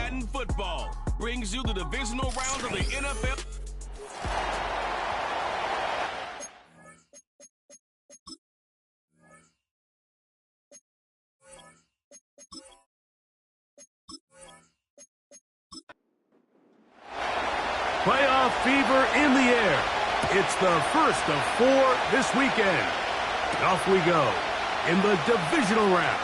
Madden football brings you the divisional round of the NFL. Playoff fever in the air. It's the first of 4 this weekend. Off we go in the divisional round.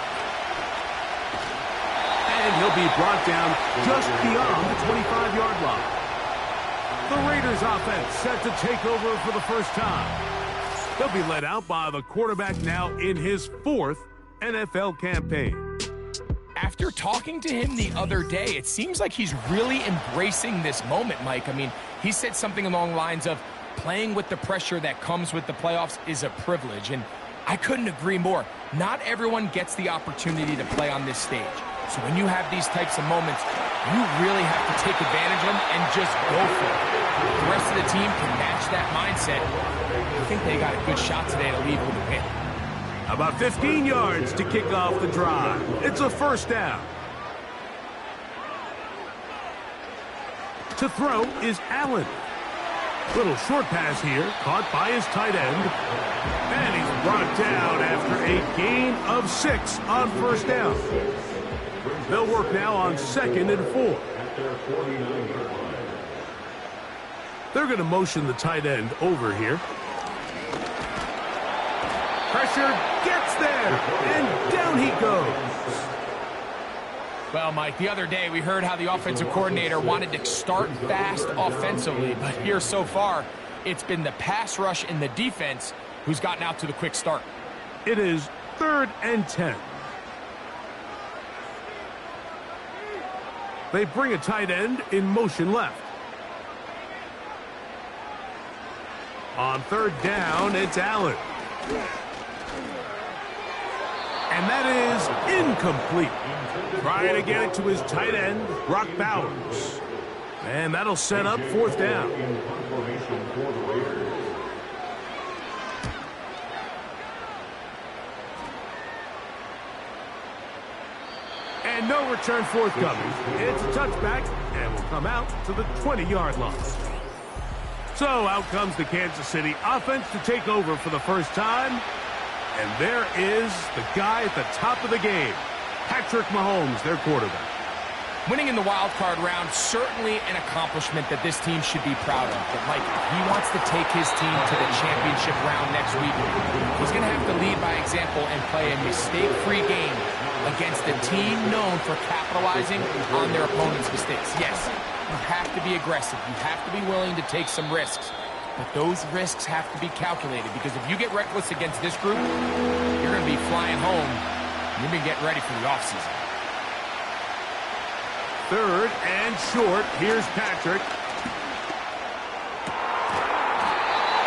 And he'll be brought down just beyond the 25-yard line. The Raiders offense set to take over for the first time. They'll be led out by the quarterback now in his 4th NFL campaign. After talking to him the other day, it seems like he's really embracing this moment, Mike. I mean, he said something along the lines of playing with the pressure that comes with the playoffs is a privilege, and I couldn't agree more. Not everyone gets the opportunity to play on this stage. So when you have these types of moments, you really have to take advantage of them and just go for it. If the rest of the team can match that mindset, I think they got a good shot today to leave with a win. About 15 yards to kick off the drive. It's a first down. To throw is Allen. Little short pass here, caught by his tight end. And he's brought down after a gain of 6 on first down. They'll work now on 2nd and 4. They're going to motion the tight end over here. Pressure gets there, and down he goes. Well, Mike, the other day we heard how the offensive coordinator wanted to start fast offensively, but here so far, it's been the pass rush and the defense who's gotten out to the quick start. It is 3rd and 10. They bring a tight end in motion left. On 3rd down, it's Allen. And that is incomplete. Trying to get it to his tight end, Brock Bowers. And that'll set up 4th down. And no return forthcoming. It's a touchback and will come out to the 20-yard line. So out comes the Kansas City offense to take over for the first time. And there is the guy at the top of the game, Patrick Mahomes, their quarterback. Winning in the wild card round, certainly an accomplishment that this team should be proud of. But, Mike, if he wants to take his team to the championship round next week, he's going to have to lead by example and play a mistake-free game against a team known for capitalizing on their opponent's mistakes. Yes, you have to be aggressive. You have to be willing to take some risks. But those risks have to be calculated, because if you get reckless against this group, you're going to be flying home. You're going to get ready for the offseason. 3rd and short. Here's Patrick.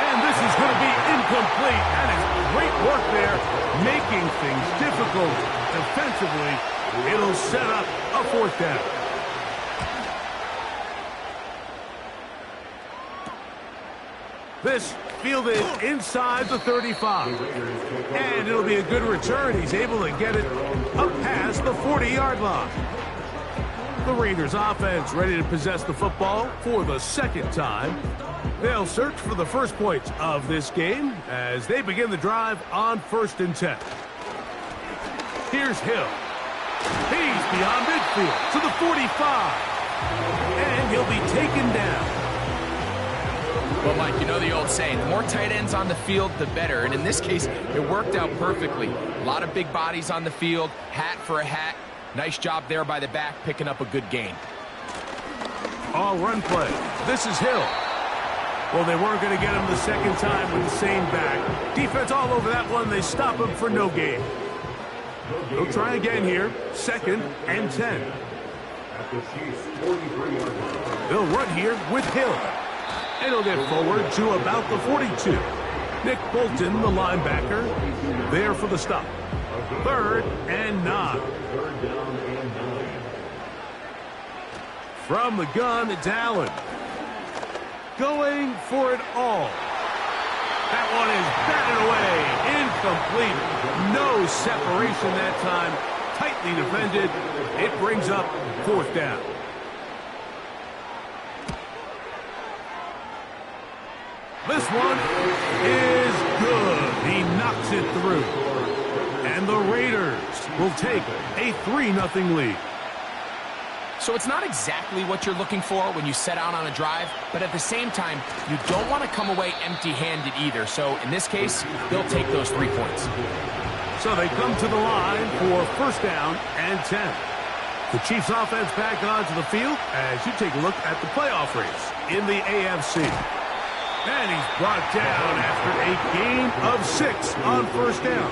And this is going to be incomplete. That is great work there, making things difficult defensively. It'll set up a 4th down. This fielded inside the 35. And it'll be a good return. He's able to get it up past the 40-yard line. The Raiders offense ready to possess the football for the 2nd time. They'll search for the first points of this game as they begin the drive on 1st and 10. Here's Hill. He's beyond midfield to the 45. And he'll be taken down. Well, Mike, you know the old saying, the more tight ends on the field, the better. And in this case, it worked out perfectly. A lot of big bodies on the field, hat for a hat. Nice job there by the back, picking up a good gain. All run play. This is Hill. Well, they weren't going to get him the 2nd time with the same back. Defense all over that one. They stop him for no gain. They'll try again here. 2nd and 10. They'll run here with Hill. And he'll get forward to about the 42. Nick Bolton, the linebacker, there for the stop. 3rd and 9. From the gun, it's Allen. Going for it all. That one is batted away. Incomplete. No separation that time. Tightly defended. It brings up 4th down. This one is good. He knocks it through. And the Raiders will take a 3-0 lead. So it's not exactly what you're looking for when you set out on a drive, but at the same time, you don't want to come away empty-handed either. So in this case, they'll take those 3 points. So they come to the line for first down and 10. The Chiefs offense back onto the field as you take a look at the playoff race in the AFC. And he's brought down after a gain of 6 on first down.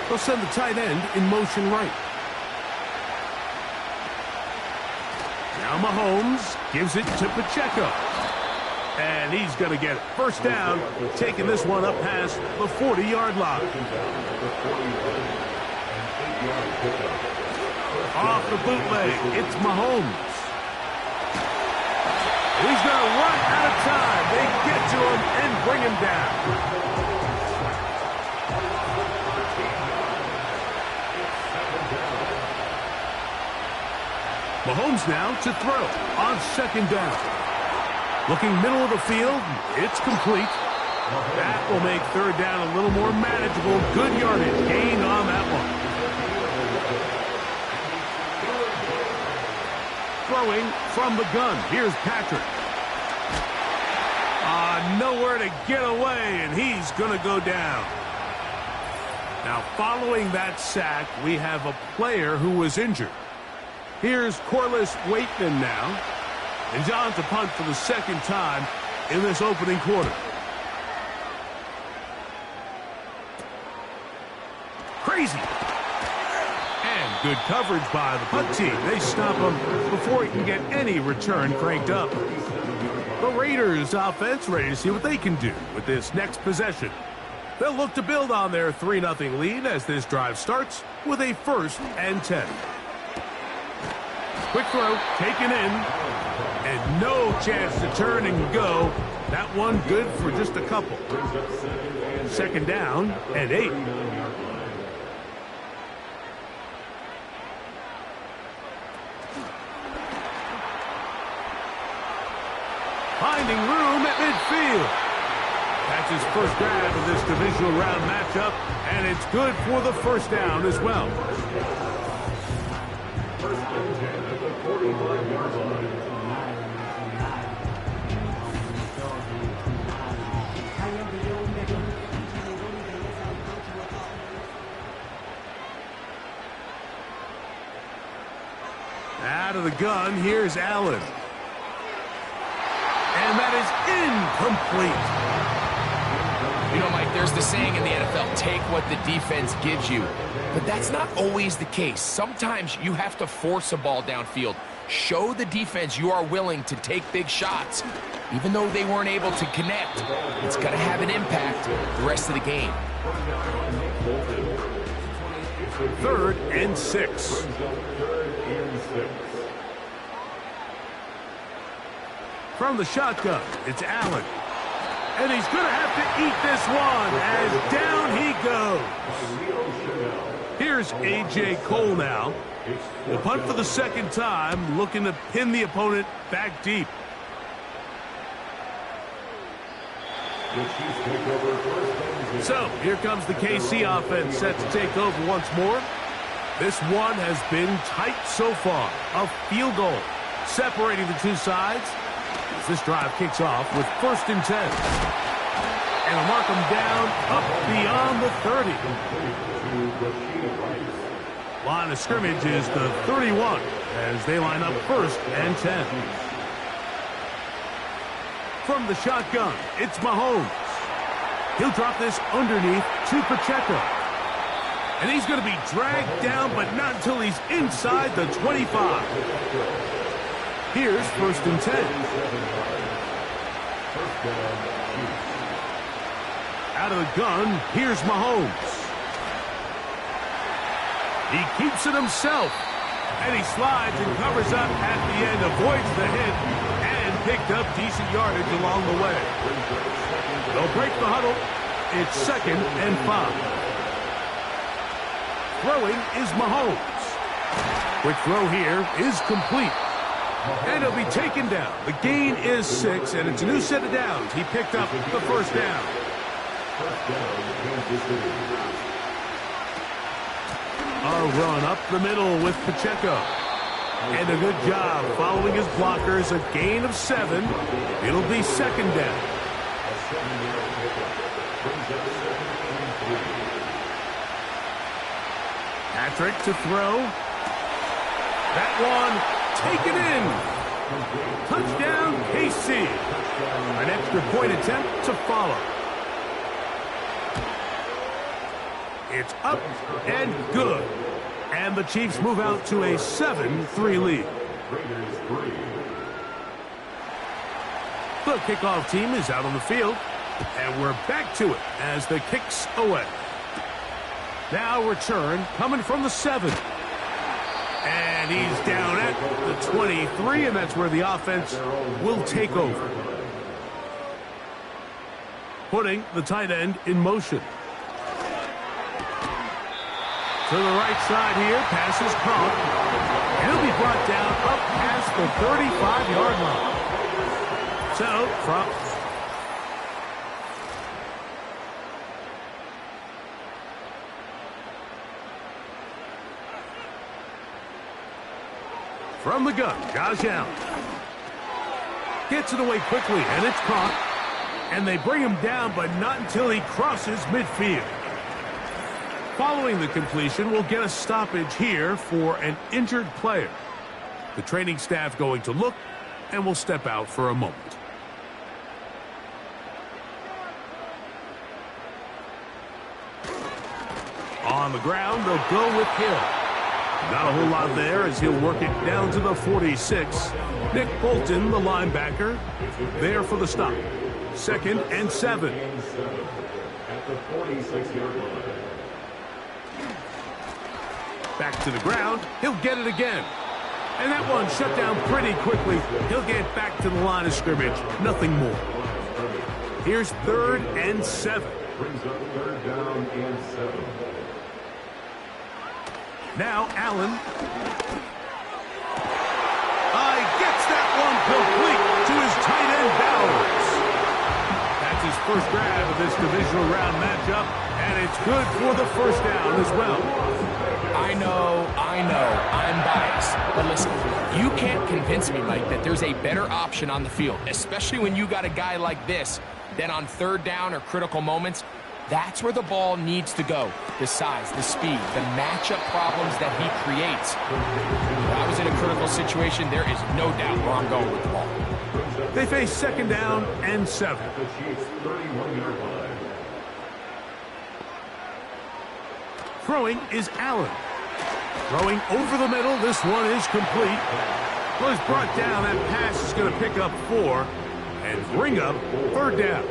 They'll send the tight end in motion right. Now Mahomes gives it to Pacheco. And he's going to get it. First down, taking this one up past the 40-yard line. Off the bootleg, it's Mahomes. He's going to run out of time. They get to him and bring him down. Mahomes now to throw on second down. Looking middle of the field, it's complete. That will make third down a little more manageable. Good yardage gained on that one. Throwing from the gun. Here's Patrick. Nowhere to get away, and he's going to go down. Now, following that sack, we have a player who was injured. Here's Corliss Waitman now. And John to punt for the second time in this opening quarter. Crazy. And good coverage by the punt team. They stop him before he can get any return cranked up. The Raiders offense ready to see what they can do with this next possession. They'll look to build on their 3-0 lead as this drive starts with a 1st and 10. Quick throw, taken in, and no chance to turn and go. That one good for just a couple. Second down and 8. Finding room at midfield. That's his first grab of this divisional round matchup, and it's good for the first down as well. Out of the gun, here's Allen. And that is incomplete. You know, Mike, there's the saying in the NFL, take what the defense gives you. But that's not always the case. Sometimes you have to force a ball downfield. Show the defense you are willing to take big shots. Even though they weren't able to connect, it's going to have an impact the rest of the game. 3rd and 6. From the shotgun, it's Allen. And he's going to have to eat this one as down he goes. Here's A.J. Cole now. Will punt for the second time, looking to pin the opponent back deep. So, here comes the KC offense set to take over once more. This one has been tight so far. A field goal separating the two sides. As this drive kicks off with 1st and 10. And they'll mark them down up beyond the 30. Line of scrimmage is the 31 as they line up 1st and 10. From the shotgun, it's Mahomes. He'll drop this underneath to Pacheco. And he's going to be dragged down, but not until he's inside the 25. Here's 1st and 10. Out of the gun, here's Mahomes. He keeps it himself. And he slides and covers up at the end, avoids the hit, and picked up decent yardage along the way. They'll break the huddle. It's 2nd and 5. Throwing is Mahomes. Quick throw here is complete. And he'll be taken down. The gain is 6, and it's a new set of downs. He picked up the first down. A run up the middle with Pacheco. And a good job following his blockers. A gain of 7. It'll be second down. Patrick to throw. That one taken in. Touchdown, KC. An extra point attempt to follow. It's up and good. And the Chiefs move out to a 7-3 lead. The kickoff team is out on the field. And we're back to it as the kick's away. Now return coming from the 7. And he's down at the 23, and that's where the offense will take over. Putting the tight end in motion. To the right side here, pass is caught. He'll be brought down up past the 35-yard line. So, from the gun, Josh Allen. Gets it away quickly, and it's caught. And they bring him down, but not until he crosses midfield. Following the completion, we'll get a stoppage here for an injured player. The training staff going to look, and will step out for a moment. On the ground, they'll go with Hill. Not a whole lot there as he'll work it down to the 46. Nick Bolton, the linebacker, there for the stop. 2nd and 7. Back to the ground. He'll get it again. And that one shut down pretty quickly. He'll get back to the line of scrimmage. Nothing more. Here's 3rd and 7. Now Allen. Gets that one complete to his tight end Bowers. That's his first grab of this divisional round matchup, and it's good for the first down as well. I know, I'm biased. But listen, you can't convince me, Mike, that there's a better option on the field, especially when you got a guy like this, than on 3rd down or critical moments. That's where the ball needs to go. The size, the speed, the matchup problems that he creates. If I was in a critical situation, there is no doubt where I'm going with the ball. They face 2nd down and 7. Throwing is Allen. Throwing over the middle. This one is complete. Well, he's brought down. That pass is going to pick up 4 and bring up 3rd down.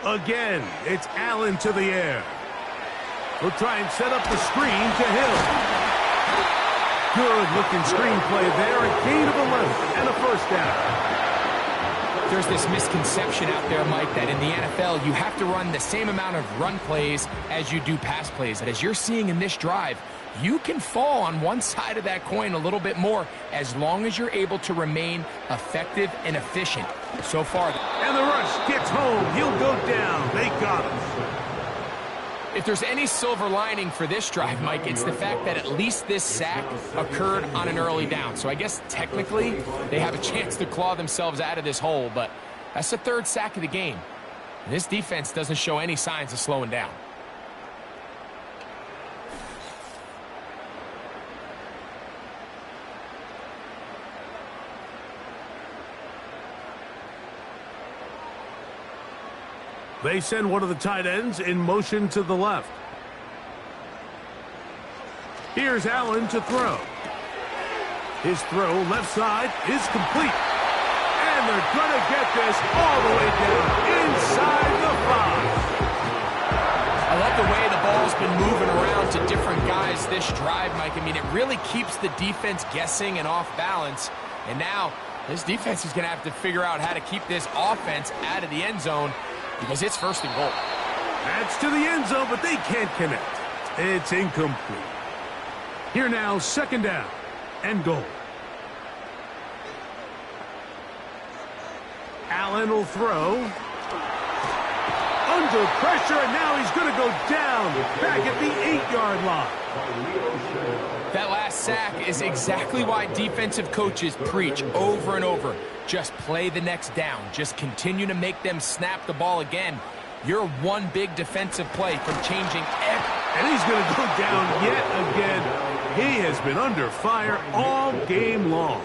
Again, it's Allen to the air. We'll try and set up the screen to Hill. Good-looking screenplay there. A gain of 11 and a first down. There's this misconception out there, Mike, that in the NFL, you have to run the same amount of run plays as you do pass plays. And as you're seeing in this drive, you can fall on one side of that coin a little bit more as long as you're able to remain effective and efficient. So far. And the rush gets home. He'll go down. They got him. If there's any silver lining for this drive, Mike, it's the fact that at least this sack occurred on an early down. So I guess technically they have a chance to claw themselves out of this hole, but that's the 3rd sack of the game. And this defense doesn't show any signs of slowing down. They send one of the tight ends in motion to the left. Here's Allen to throw. His throw left side is complete. And they're going to get this all the way down inside the 5. I love the way the ball's been moving around to different guys this drive, Mike. I mean, it really keeps the defense guessing and off balance. And now this defense is going to have to figure out how to keep this offense out of the end zone, because it's 1st and goal. That's to the end zone, but they can't connect. It's incomplete. Here now, second down and goal. Allen will throw. Under pressure, and now he's going to go down back at the 8-yard line. That last sack is exactly why defensive coaches preach over and over. Just play the next down. Just continue to make them snap the ball again. You're one big defensive play from changing everything. And he's going to go down yet again. He has been under fire all game long.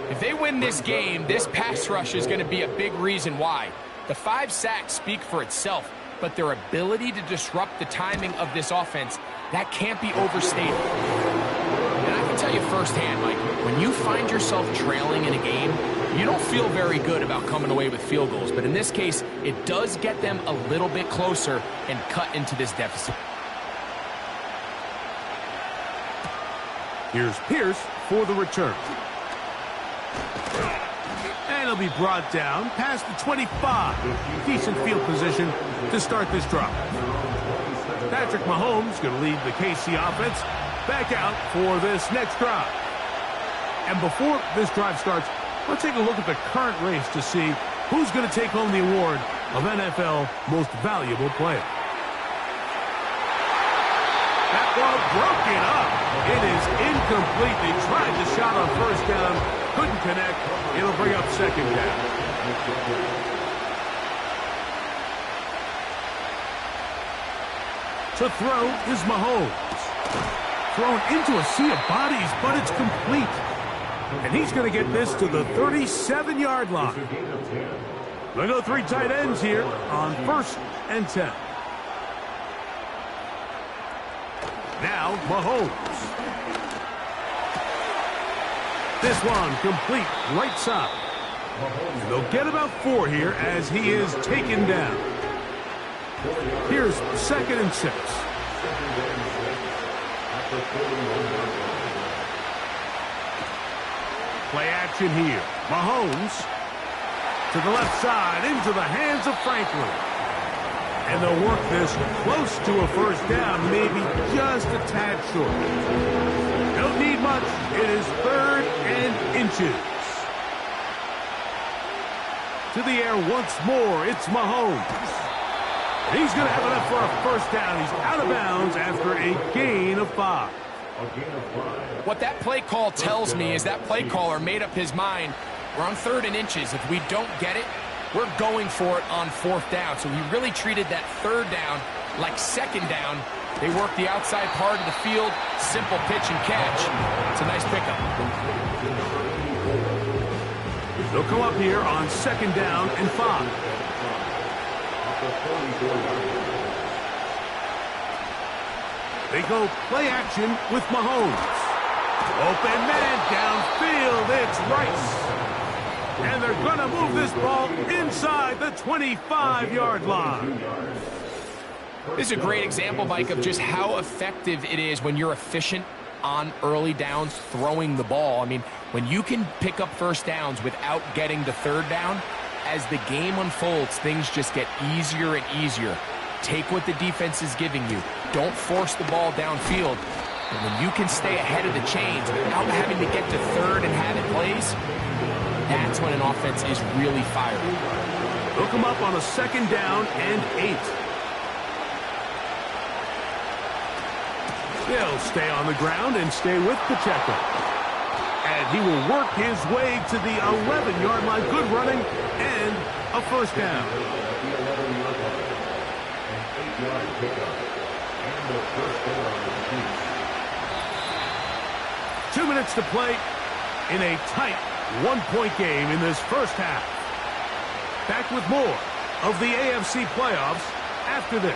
If they win this game, this pass rush is going to be a big reason why. The 5 sacks speak for itself, but their ability to disrupt the timing of this offense, that can't be overstated. And I can tell you firsthand, Mike, when you find yourself trailing in a game, you don't feel very good about coming away with field goals. But in this case, it does get them a little bit closer and cut into this deficit. Here's Pierce for the return. And he'll be brought down past the 25. Decent field position to start this drive. Patrick Mahomes going to lead the KC offense back out for this next drive. And before this drive starts, let's take a look at the current race to see who's going to take home the award of NFL Most Valuable Player. That ball broken up. It is incomplete. They tried the shot on first down. Couldn't connect. It'll bring up second down. To throw is Mahomes. Thrown into a sea of bodies, but it's complete. And he's going to get this to the 37-yard line. We'll go 3 tight ends here on 1st and 10. Now, Mahomes. This one complete right side. And they'll get about 4 here as he is taken down. Here's 2nd and 6. Play action here. Mahomes to the left side into the hands of Franklin. And they'll work this close to a first down, maybe just a tad short. Don't need much. It is 3rd and inches. To the air once more. It's Mahomes. And he's going to have enough for a first down. He's out of bounds after a gain of 5. What that play call tells me is that play caller made up his mind. We're on 3rd and inches. If we don't get it, we're going for it on 4th down. So he really treated that 3rd down like 2nd down. They work the outside part of the field. Simple pitch and catch. It's a nice pickup. They'll come up here on 2nd down and 5. They go play action with Mahomes. Open man downfield. It's Rice. And they're going to move this ball inside the 25-yard line. This is a great example, Mike, of just how effective it is when you're efficient on early downs throwing the ball. I mean, when you can pick up first downs without getting the 3rd down, as the game unfolds, things just get easier and easier. Take what the defense is giving you. Don't force the ball downfield. And when you can stay ahead of the chains without having to get to 3rd and have it plays, that's when an offense is really firing. They'll come up on a 2nd down and 8. They'll stay on the ground and stay with Pacheco. And he will work his way to the 11-yard line. Good running and a first down. 2 minutes to play in a tight 1-point game in this first half. Back with more of the AFC playoffs after this.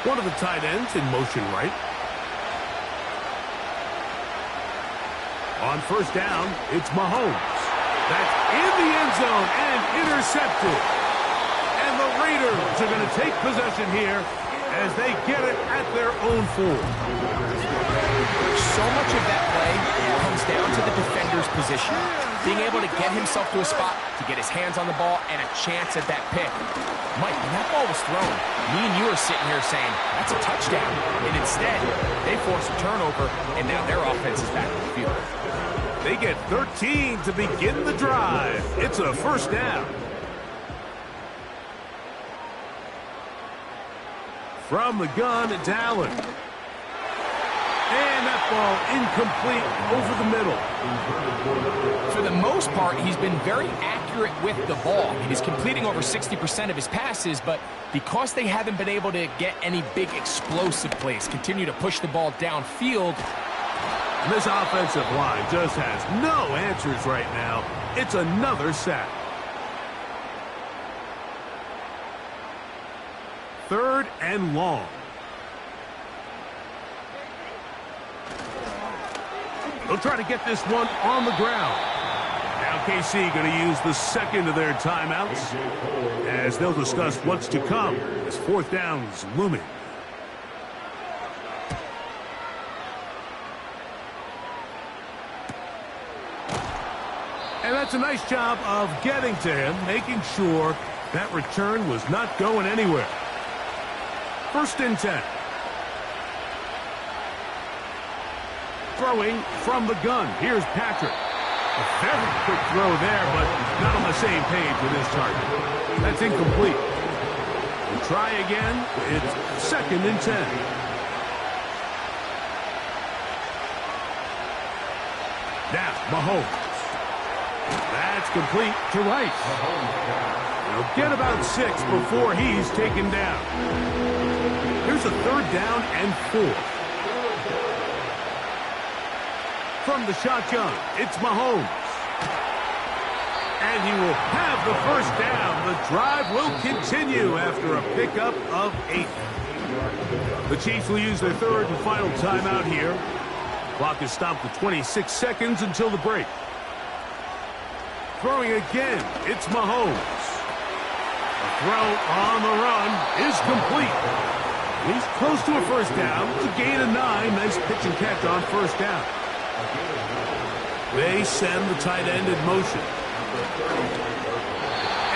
One of the tight ends in motion right. On first down, it's Mahomes. That's in the end zone and intercepted. And the Raiders are going to take possession here as they get it at their own 4. So much of that play comes down to the defender's position. Being able to get himself to a spot, to get his hands on the ball, and a chance at that pick. Mike, when that ball was thrown, me and you are sitting here saying, that's a touchdown. And instead, they force a turnover, and now their offense is back in the field. They get 13 to begin the drive. It's a first down. From the gun, it's Allen. And that ball incomplete over the middle. For the most part, he's been very accurate with the ball. He's completing over 60% of his passes, but because they haven't been able to get any big explosive plays, continue to push the ball downfield. This offensive line just has no answers right now. It's another sack. 3rd and long. They'll try to get this one on the ground. Now KC going to use the second of their timeouts as they'll discuss what's to come as 4th down's looming. And that's a nice job of getting to him, making sure that return was not going anywhere. 1st and 10. Throwing from the gun. Here's Patrick. A very quick throw there, but not on the same page with his target. That's incomplete. We'll try again. It's 2nd and 10. Now, Mahomes. That's complete to Rice. He'll get about 6 before he's taken down. Here's a 3rd down and 4. From the shotgun, it's Mahomes. And he will have the first down. The drive will continue after a pickup of 8. The Chiefs will use their 3rd and final timeout here. Clock is stopped at 26 seconds until the break. Throwing again, it's Mahomes. The throw on the run is complete. He's close to a first down. It's a gain of 9. Nice pitch and catch on first down. They send the tight end in motion.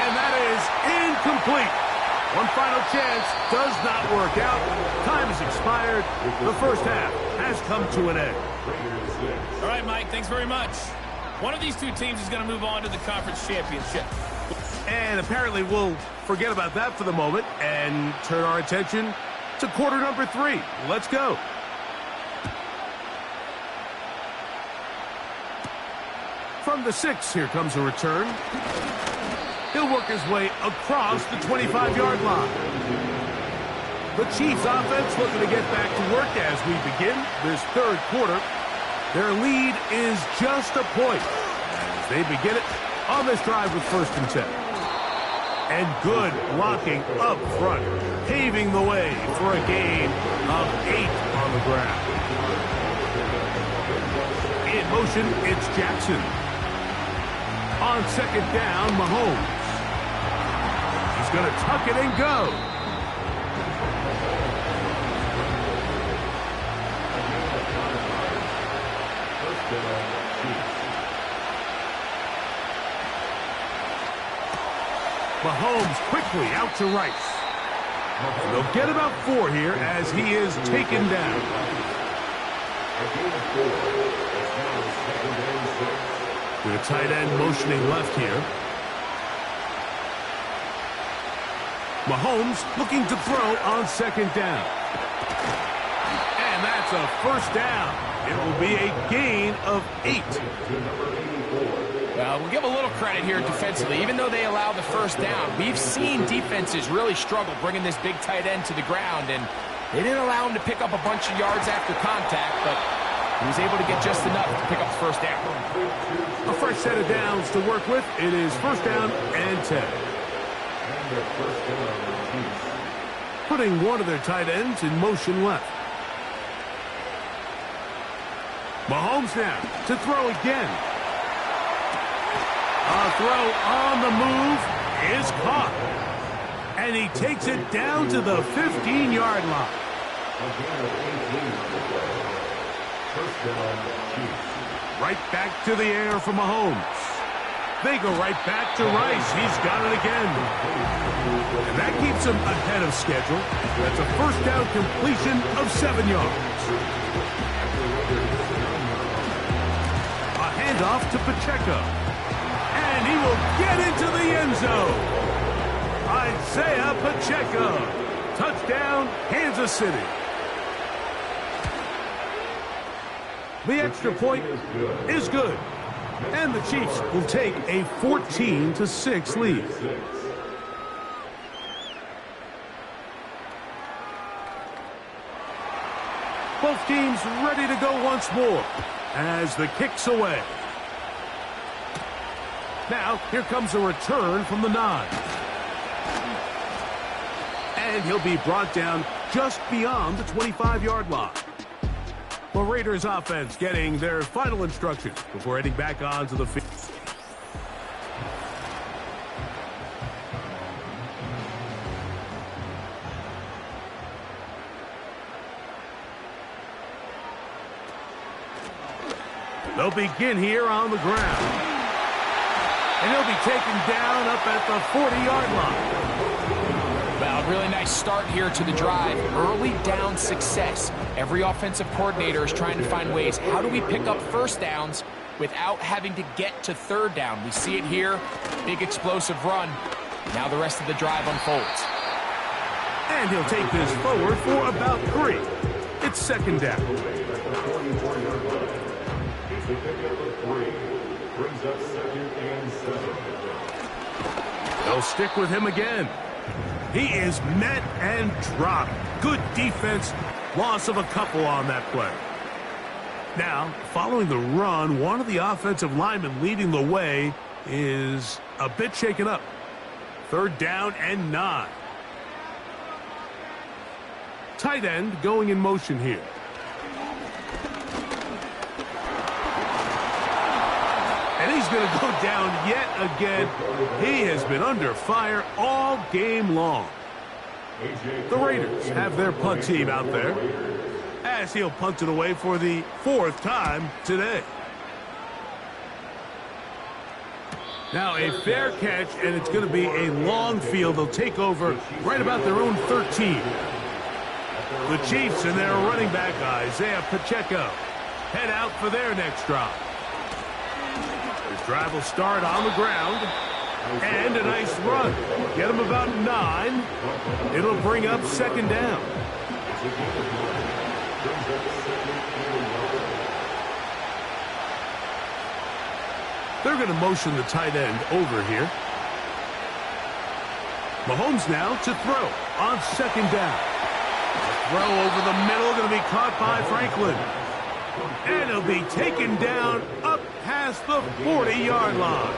And that is incomplete. One final chance does not work out. Time has expired. The first half has come to an end. All right, Mike, thanks very much. One of these two teams is going to move on to the conference championship. And apparently we'll forget about that for the moment and turn our attention to quarter number 3. Let's go. From the 6, here comes a return. He'll work his way across the 25-yard line. The Chiefs offense looking to get back to work as we begin this 3rd quarter. Their lead is just a point as they begin it on this drive with 1st and 10. And good blocking up front, paving the way for a gain of 8 on the ground. In motion, it's Jackson. On 2nd down, Mahomes. He's going to tuck it and go. Mahomes quickly out to Rice. They'll get about 4 here as he is taken down. With a tight end motioning left here. Mahomes looking to throw on 2nd down. And that's a first down. It will be a gain of 8. We'll give a little credit here defensively. Even though they allow the first down, we've seen defenses really struggle bringing this big tight end to the ground, and they didn't allow him to pick up a bunch of yards after contact, but he was able to get just enough to pick up the first down. A fresh set of downs to work with. It is 1st down and 10. Putting one of their tight ends in motion left. Mahomes now to throw again. A throw on the move is caught. And he takes it down to the 15-yard line. Right back to the air for Mahomes. They go right back to Rice. He's got it again. And that keeps him ahead of schedule. That's a first down completion of 7 yards. A handoff to Pacheco. And he will get into the end zone. Isaiah Pacheco. Touchdown, Kansas City. The extra point is good. And the Chiefs will take a 14-6 lead. Both teams ready to go once more as the kick's away. Now, here comes a return from the 9. And he'll be brought down just beyond the 25-yard line. The Raiders offense getting their final instructions before heading back onto the field. They'll begin here on the ground. And he'll be taken down up at the 40-yard line. Well, really nice start here to the drive. Early down success. Every offensive coordinator is trying to find ways. How do we pick up first downs without having to get to third down? We see it here. Big explosive run. Now the rest of the drive unfolds. And he'll take this forward for about 3. It's second down. They'll stick with him again. He is met and dropped. Good defense. Loss of a couple on that play. Now, following the run, one of the offensive linemen leading the way is a bit shaken up. Third down and 9. Tight end going in motion here. And he's going to go down yet again. He has been under fire all game long. The Raiders have their punt team out there as he'll punt it away for the 4th time today. Now a fair catch, and it's going to be a long field. They'll take over right about their own 13. The Chiefs and their running back, Isaiah Pacheco, head out for their next drive. This drive will start on the ground. And a nice run. Get him about 9. It'll bring up second down. They're going to motion the tight end over here. Mahomes now to throw on second down. A throw over the middle, going to be caught by Franklin. And he'll be taken down up past the 40-yard line.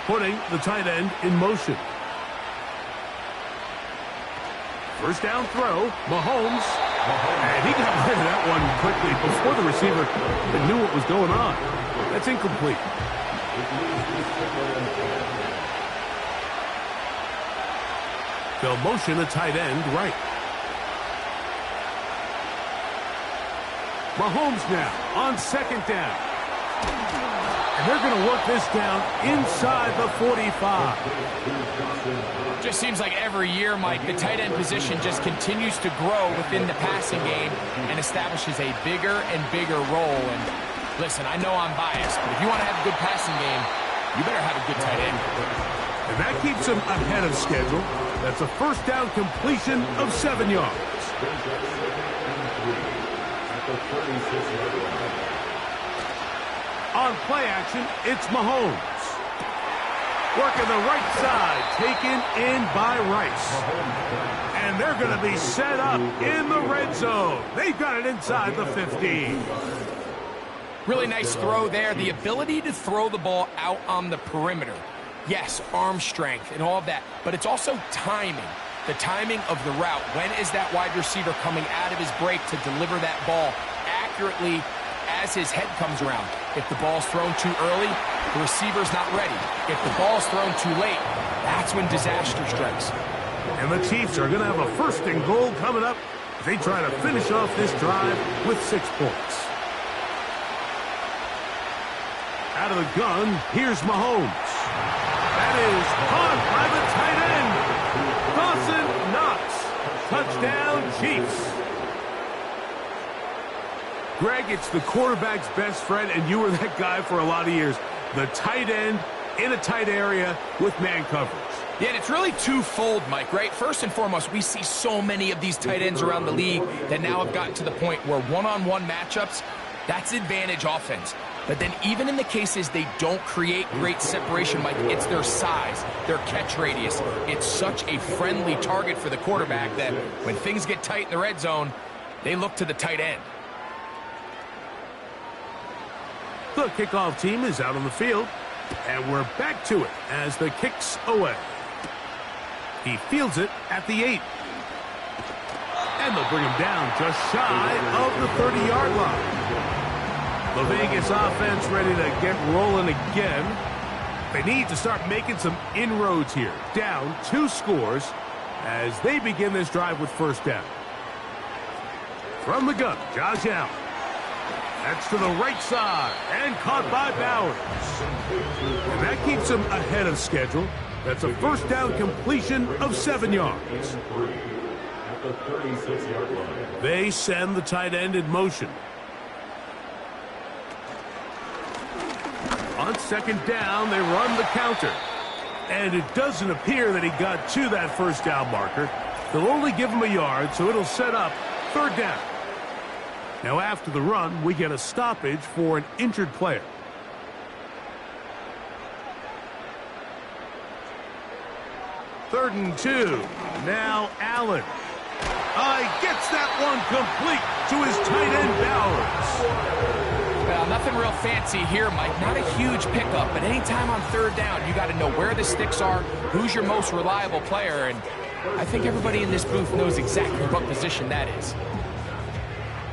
Putting the tight end in motion. First down throw, Mahomes. And he got rid of that one quickly before the receiver knew what was going on. That's incomplete. They'll motion a tight end right. Mahomes now on second down. And they're going to work this down inside the 45. Just seems like every year, Mike, the tight end position just continues to grow within the passing game and establishes a bigger and bigger role. And listen, I know I'm biased, but if you want to have a good passing game, you better have a good tight end. And that keeps him ahead of schedule. That's a first down completion of 7 yards. On play action, it's Mahomes. Working the right side, taken in by Rice. And they're going to be set up in the red zone. They've got it inside the 15. Really nice throw there. The ability to throw the ball out on the perimeter. Yes, arm strength and all of that, but it's also timing. The timing of the route. When is that wide receiver coming out of his break to deliver that ball accurately as his head comes around? If the ball's thrown too early, the receiver's not ready. If the ball's thrown too late, that's when disaster strikes. And the Chiefs are going to have a 1st and goal coming up as they try to finish off this drive with 6 points. Out of the gun, here's Mahomes. That is caught by the tight end. Dawson Knox. Touchdown, Chiefs. Greg, it's the quarterback's best friend, and you were that guy for a lot of years. The tight end in a tight area with man coverage. Yeah, and it's really twofold, Mike, right? First and foremost, we see so many of these tight ends around the league that now have gotten to the point where one-on-one matchups, that's advantage offense. But then even in the cases they don't create great separation, Mike, it's their size, their catch radius. It's such a friendly target for the quarterback that when things get tight in the red zone, they look to the tight end. The kickoff team is out on the field, and we're back to it as the kick's away. He fields it at the 8. And they'll bring him down just shy of the 30-yard line. The Vegas offense ready to get rolling again. They need to start making some inroads here. Down 2 scores as they begin this drive with 1st down. From the gun, Josh Allen. That's to the right side and caught by Bowers. And that keeps him ahead of schedule. That's a 1st down completion of 7 yards. They send the tight end in motion. On 2nd down, they run the counter. And it doesn't appear that he got to that 1st down marker. They'll only give him a yard, so it'll set up 3rd down. Now after the run, we get a stoppage for an injured player. Third and 2. Now Allen. He gets that one complete to his tight end Bowers. Well, nothing real fancy here, Mike. Not a huge pickup, but anytime on 3rd down, you got to know where the sticks are, who's your most reliable player, and I think everybody in this booth knows exactly what position that is.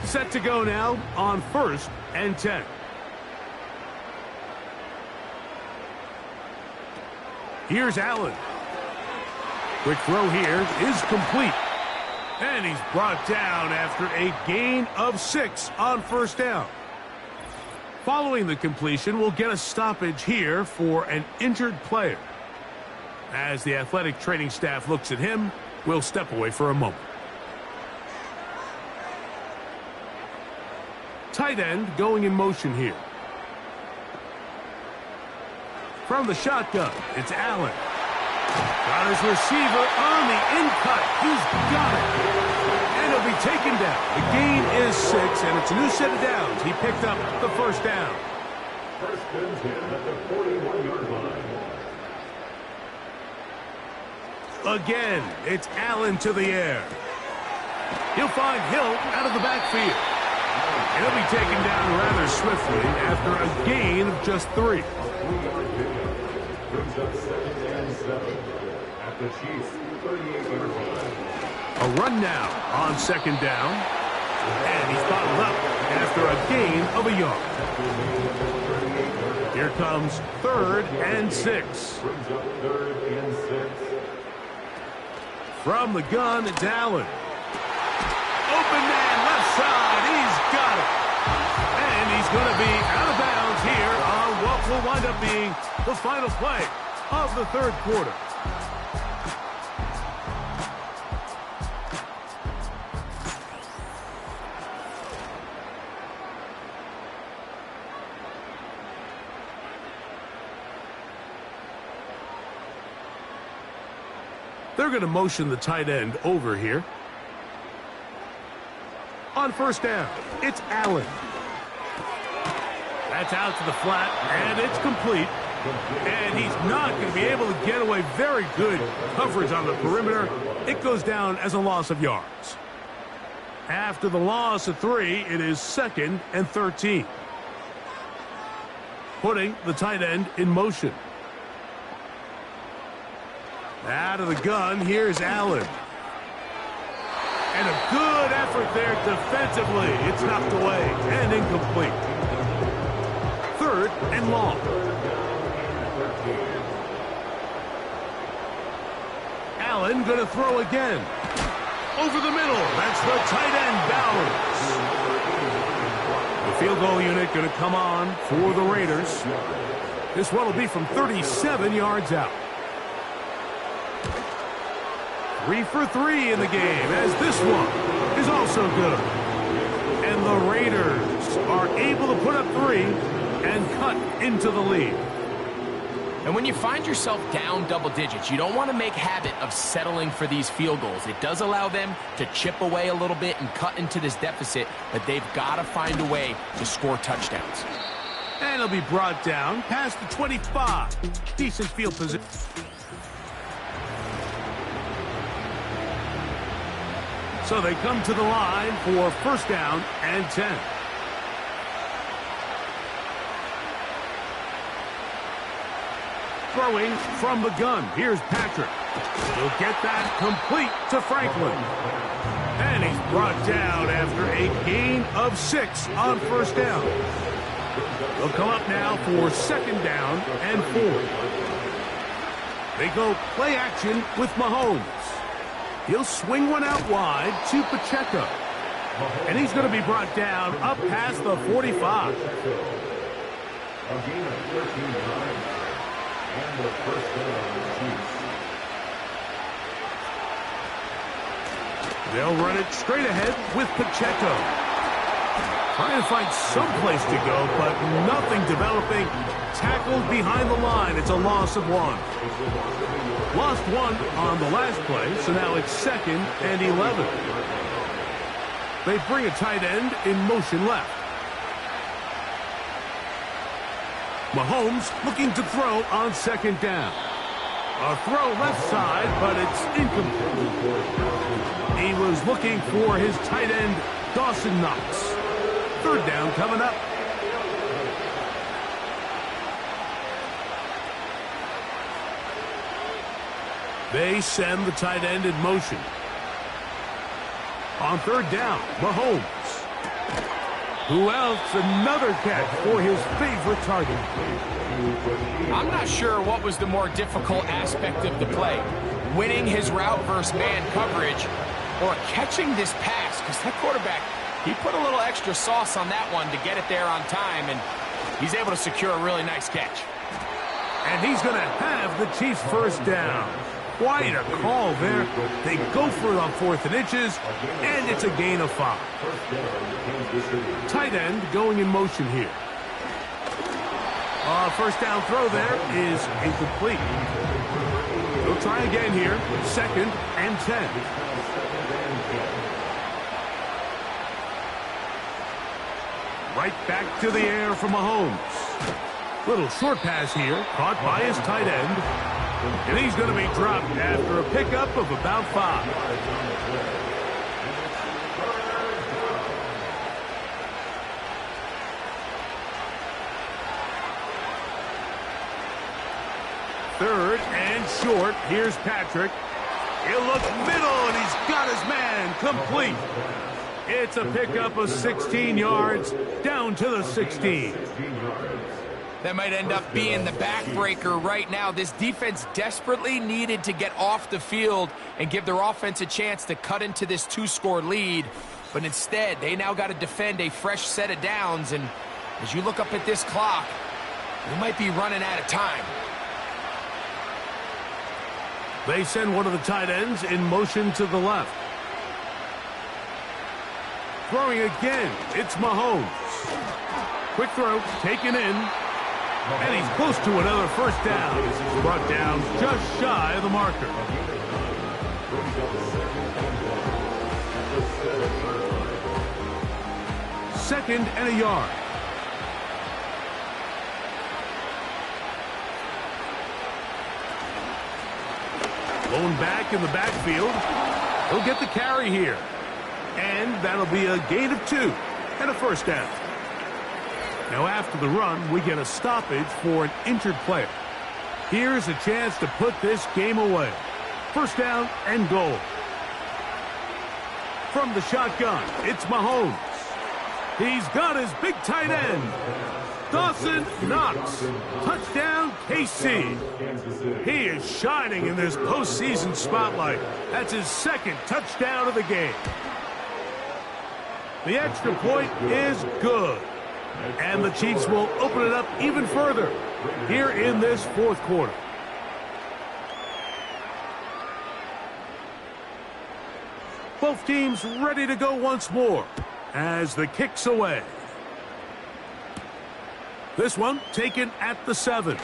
Set to go now on 1st and 10. Here's Allen. Quick throw here is complete. And he's brought down after a gain of 6 on 1st down. Following the completion, we'll get a stoppage here for an injured player. As the athletic training staff looks at him, we'll step away for a moment. Tight end going in motion here. From the shotgun, it's Allen. Got his receiver on the in-cut. He's got it. And he'll be taken down. The gain is 6, and it's a new set of downs. He picked up the 1st down. First and 10 at the 41-yard line. Again, it's Allen to the air. He'll find Hill out of the backfield. And he'll be taken down rather swiftly after a gain of just 3. Brings up 2nd and 7 at the Chiefs' 38-yard line. A run now on 2nd down. And he's bottled up after a gain of a yard. Here comes 3rd and 6. Brings up 3rd and 6. From the gun, it's Allen. Open man, left side. He's got it. And he's going to be out of bounds here on what will wind up being the final play of the 3rd quarter. They're going to motion the tight end over here. On 1st down, it's Allen. That's out to the flat, and it's complete. And he's not going to be able to get away. Very good coverage on the perimeter. It goes down as a loss of yards. After the loss of 3, it is 2nd and 13. Putting the tight end in motion. Out of the gun, here's Allen. And a good effort there defensively. It's knocked away and incomplete. and long. Allen going to throw again. Over the middle. That's the tight end Bowers. The field goal unit going to come on for the Raiders. This one will be from 37 yards out. 3 for 3 in the game, as this one is also good. And the Raiders are able to put up 3 and cut into the lead. And when you find yourself down double digits, you don't want to make habit of settling for these field goals. It does allow them to chip away a little bit and cut into this deficit, but they've got to find a way to score touchdowns. And it'll be brought down past the 25. Decent field position. So they come to the line for first down and 10. Throwing from the gun. Here's Patrick. He'll get that complete to Franklin. And he's brought down after a gain of 6 on first down. They'll come up now for second down and 4. They go play action with Mahomes. He'll swing one out wide to Pacheco. And he's going to be brought down up past the 45. They'll run it straight ahead with Pacheco. Trying to find some place to go, but nothing developing. Tackled behind the line. It's a loss of 1. Lost 1 on the last play, so now it's second and 11. They bring a tight end in motion left. Mahomes looking to throw on second down. A throw left side, but it's incomplete. He was looking for his tight end, Dawson Knox. Third down coming up. They send the tight end in motion. On third down, Mahomes. Who else? Another catch for his favorite target. I'm not sure what was the more difficult aspect of the play. Winning his route versus man coverage or catching this pass, because that quarterback, he put a little extra sauce on that one to get it there on time, and he's able to secure a really nice catch. And he's going to have the Chiefs first down. Quite a call there. They go for it on 4th and inches, and it's a gain of 5. Tight end going in motion here. First down throw there is incomplete. He'll try again here. Second and 10. Right back to the air for Mahomes. Little short pass here, caught by his tight end. And he's going to be dropped after a pickup of about 5. Third and short. Here's Patrick. He'll look middle, and he's got his man complete. It's a pickup of 16 yards down to the 16. That might end up being the backbreaker right now. This defense desperately needed to get off the field and give their offense a chance to cut into this 2-score lead. But instead, they now got to defend a fresh set of downs. And as you look up at this clock, they might be running out of time. They send one of the tight ends in motion to the left. Throwing again, it's Mahomes. Quick throw, taken in. And he's close to another first down. Brought down just shy of the marker. Second and a yard. Blown back in the backfield. He'll get the carry here. And that'll be a gain of 2 and a first down. Now after the run, we get a stoppage for an injured player. Here's a chance to put this game away. First down and goal. From the shotgun, it's Mahomes. He's got his big tight end. Dawson Knox. Touchdown, KC. He is shining in this postseason spotlight. That's his second touchdown of the game. The extra point is good. And the Chiefs will open it up even further here in this fourth quarter. Both teams ready to go once more as the kick's away. This one taken at the 7.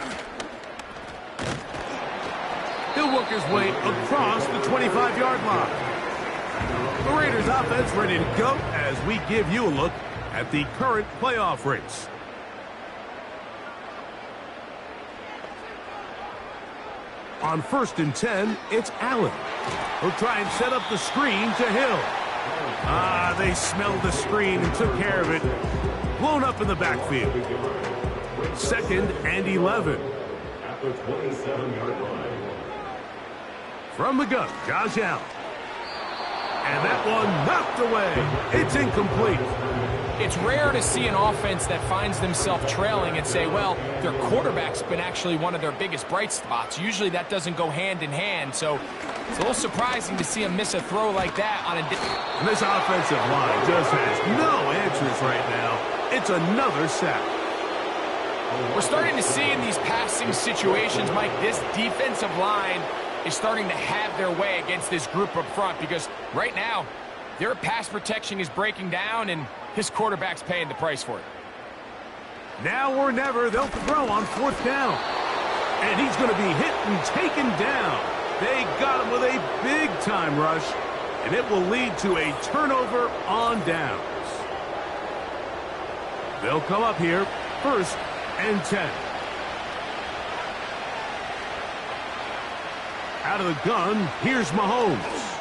He'll work his way across the 25-yard line. The Raiders offense ready to go as we give you a look at the current playoff race. On 1st and 10, it's Allen. He'll try and set up the screen to Hill. They smelled the screen and took care of it. Blown up in the backfield. 2nd and 11. At the 27-yard line. From the gun, Josh Allen. And that one knocked away. It's incomplete. It's rare to see an offense that finds themselves trailing and say, well, their quarterback's been actually one of their biggest bright spots. Usually that doesn't go hand in hand, so it's a little surprising to see him miss a throw like that on a... And this offensive line just has no answers right now. It's another sack. We're starting to see in these passing situations, Mike, this defensive line is starting to have their way against this group up front because right now, their pass protection is breaking down and his quarterback's paying the price for it. Now or never, they'll throw on 4th down. And he's going to be hit and taken down. They got him with a big-time rush, and it will lead to a turnover on downs. They'll come up here, 1st and 10. Out of the gun, here's Mahomes.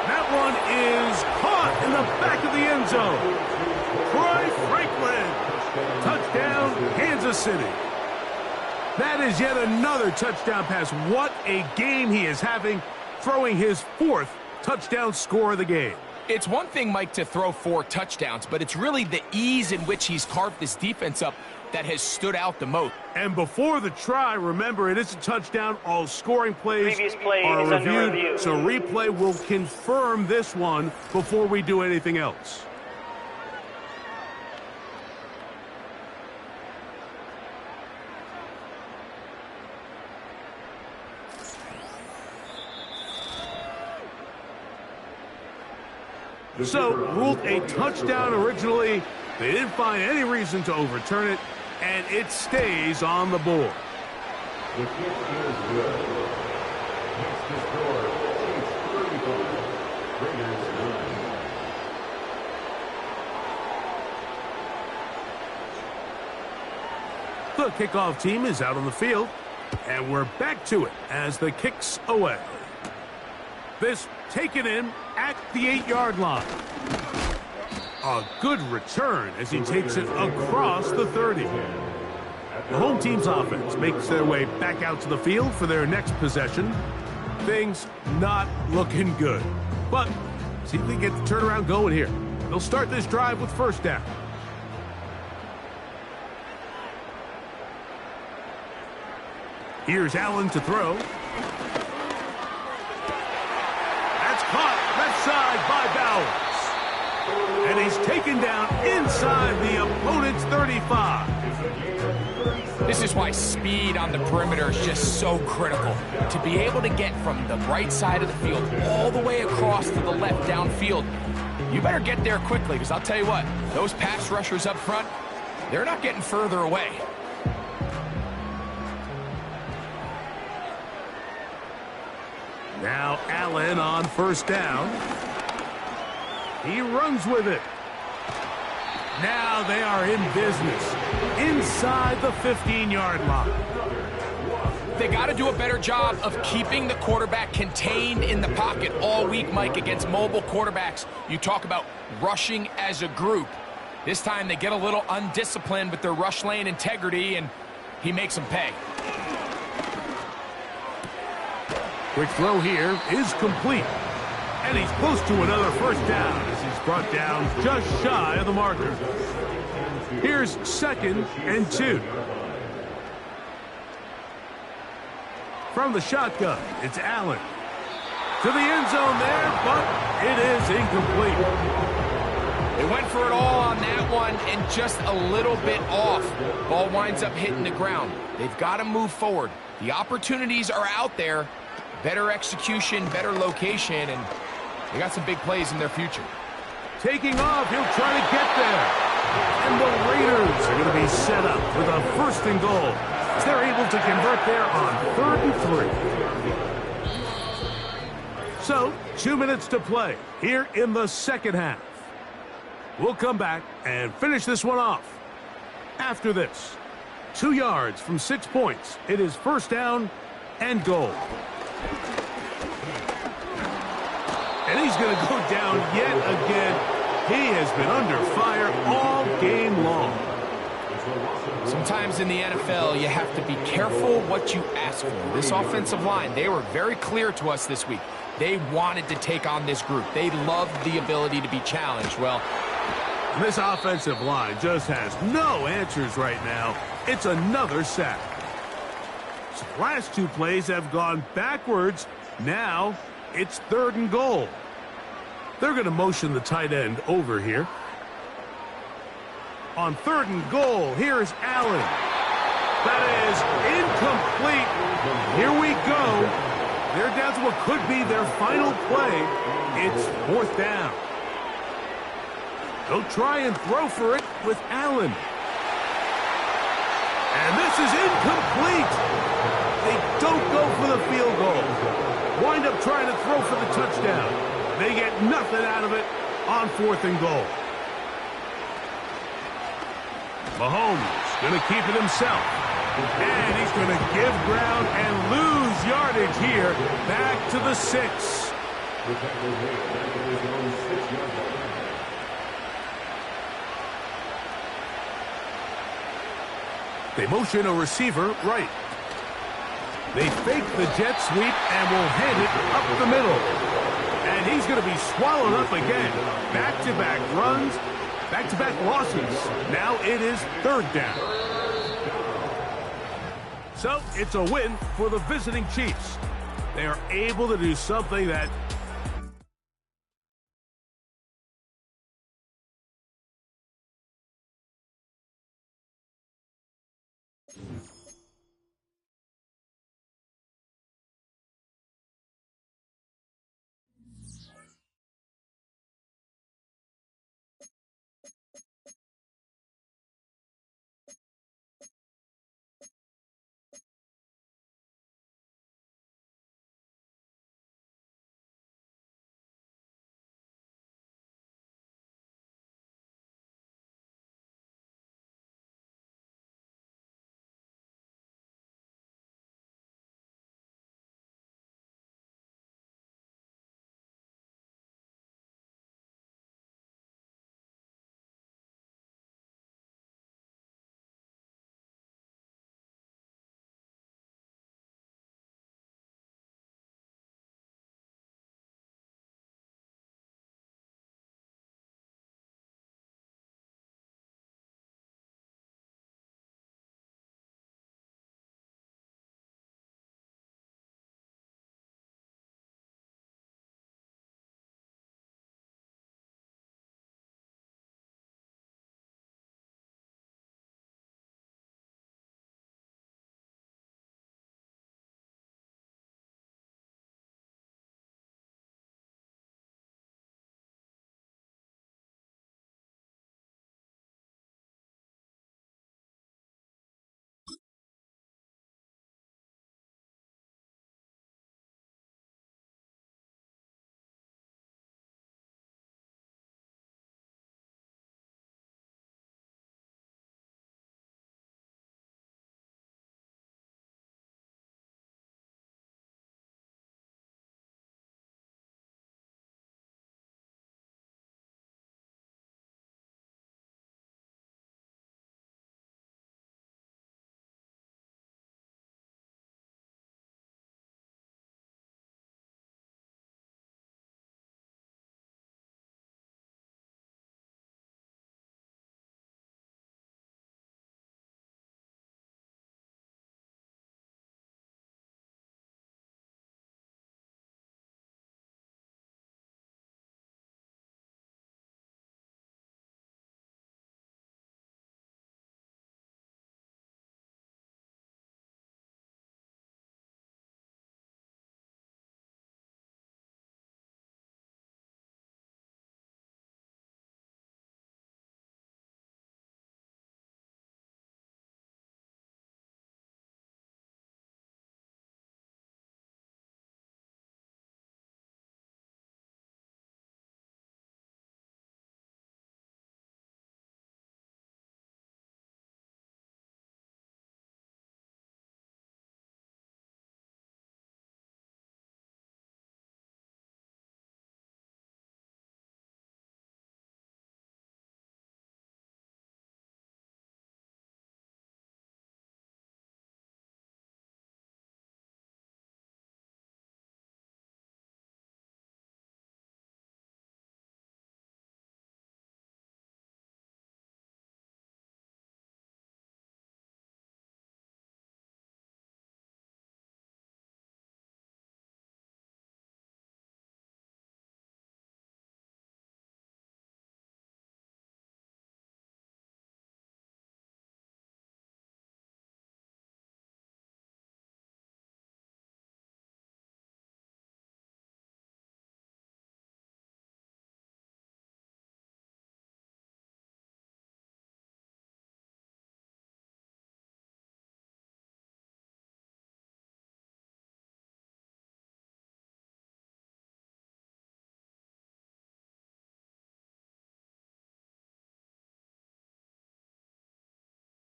That one is caught in the back of the end zone. Troy Franklin. Touchdown, Kansas City. That is yet another touchdown pass. What a game he is having, throwing his 4th touchdown score of the game. It's one thing, Mike, to throw 4 touchdowns, but it's really the ease in which he's carved this defense up that has stood out the most. And before the try, remember, it is a touchdown. All scoring plays play are is reviewed, under review. so replay will confirm this one before we do anything else. So, ruled a touchdown originally. They didn't find any reason to overturn it, and it stays on the board. The kick is good. Next to score, Chiefs 35, Raiders 9. The kickoff team is out on the field, and we're back to it as the kick's away. This taken in at the 8-yard line. A good return as he takes it across the 30. The home team's offense makes their way back out to the field for their next possession. Things not looking good. But see if they get the turnaround going here. They'll start this drive with 1st down. Here's Allen to throw. That's caught left side by Bowers. And he's taken down inside the opponent's 35. This is why speed on the perimeter is just so critical. To be able to get from the right side of the field all the way across to the left downfield, you better get there quickly, because I'll tell you what, those pass rushers up front, they're not getting further away. Now Allen on 1st down. He runs with it. Now they are in business inside the 15-yard line. They got to do a better job of keeping the quarterback contained in the pocket all week, Mike, against mobile quarterbacks. You talk about rushing as a group. This time they get a little undisciplined with their rush lane integrity, and he makes them pay. Quick throw here is complete. And he's close to another 1st down as he's brought down just shy of the marker. Here's 2nd and 2. From the shotgun, it's Allen. To the end zone there, but it is incomplete. They went for it all on that one and just a little bit off. Ball winds up hitting the ground. They've got to move forward. The opportunities are out there. Better execution, better location, and they got some big plays in their future. Taking off, he'll try to get there. And the Raiders are going to be set up with a 1st and goal. As they're able to convert there on 3rd and 3. So, 2 minutes to play here in the second half. We'll come back and finish this one off. After this, 2 yards from 6 points. It is 1st down and goal. And he's going to go down yet again. He has been under fire all game long. Sometimes in the NFL, you have to be careful what you ask for. This offensive line, they were very clear to us this week. They wanted to take on this group. They loved the ability to be challenged. Well, this offensive line just has no answers right now. It's another sack. So the last 2 plays have gone backwards. Now it's 3rd and goal. They're going to motion the tight end over here. On 3rd and goal, here's Allen. That is incomplete. Here we go. They're down to what could be their final play. It's 4th down. They'll try and throw for it with Allen. And this is incomplete. They don't go for the field goal. Wind up trying to throw for the touchdown. They get nothing out of it on 4th and goal. Mahomes going to keep it himself. And he's going to give ground and lose yardage here. Back to the 6. They motion a receiver right. They fake the jet sweep and will hand it up the middle. And he's going to be swallowed up again. Back-to-back runs, back-to-back losses. Now it is 3rd down. So it's a win for the visiting Chiefs. They are able to do something that